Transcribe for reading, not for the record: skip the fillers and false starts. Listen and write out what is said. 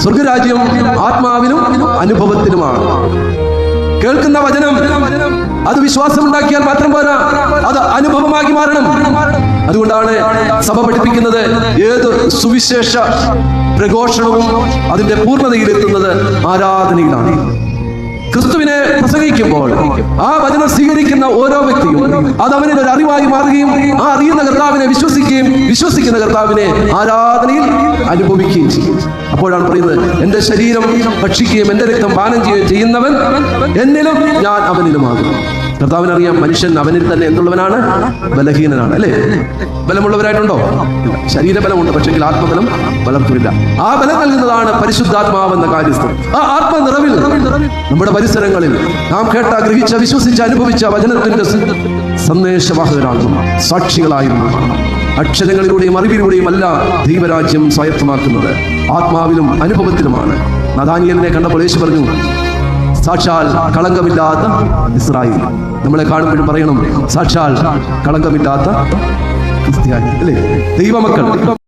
സ്വർഗരാജ്യം ആത്മാവിലും അനുഭവത്തിലുമാണ്. കേൾക്കുന്ന വചനം അത് വിശ്വാസമുണ്ടാക്കിയാൽ മാത്രം പോരാ, അത് അനുഭവമാക്കി മാറണം. അതുകൊണ്ടാണ് സഭ പഠിപ്പിക്കുന്നത് ഏത് സുവിശേഷ പ്രഘോഷണവും അതിന്റെ പൂർണ്ണതയിലെത്തുന്നത് ആരാധനയിലാണ്. ക്രിസ്തുവിനെ പ്രസംഗിക്കുമ്പോൾ ആ വചനം സ്വീകരിക്കുന്ന ഓരോ വ്യക്തിയും അത് അവനിൽ ഒരു അറിവായി മാറുകയും ആ അറിയുന്ന കർത്താവിനെ വിശ്വസിക്കുകയും വിശ്വസിക്കുന്ന കർത്താവിനെ ആരാധനയിൽ അനുഭവിക്കുകയും ചെയ്യും. അപ്പോഴാണ് പറയുന്നത്, എന്റെ ശരീരം ഭക്ഷിക്കുകയും എന്റെ രക്തം പാനം ചെയ്യുകയും ചെയ്യുന്നവൻ എന്നിലും ഞാൻ അവനിലുമാകും. കർത്താവിനറിയാം മനുഷ്യൻ അവനിൽ തന്നെ എന്തുള്ളവനാണ്? ബലഹീനനാണ്. അല്ലേ? ബലമുള്ളവരായിട്ടുണ്ടോ? ശരീരബലമുണ്ട്, പക്ഷേ ആത്മബലം വളർത്തുന്നില്ല. ആ ബലം നൽകുന്നതാണ് പരിശുദ്ധാത്മാവെന്ന കാര്യസ്ഥം. ആ ആത്മനിറവിൽ നമ്മുടെ പരിസരങ്ങളിൽ നാം കേട്ട, ഗ്രഹിച്ച, വിശ്വസിച്ച, അനുഭവിച്ച വചനത്തിന്റെ സന്ദേശവാഹകരാകുന്നു, സാക്ഷികളായിരുന്നു. അക്ഷരങ്ങളിലൂടെയും അറിവിലൂടെയും അല്ല ദൈവരാജ്യം സ്വായത്തമാക്കുന്നത്, ആത്മാവിലും അനുഭവത്തിലുമാണ്. നഥാനിയേലിനെ കണ്ടപ്പോൾ യേശു പറഞ്ഞു, സാക്ഷാൽ കളങ്കമില്ലാത്ത ഇസ്രായേൽ. നമ്മളെ കാണുമ്പോഴും പറയണം, സാക്ഷാൽ കളങ്കമില്ലാത്ത ക്രിസ്ത്യാനി. അല്ലേ? ദൈവമക്കൾ.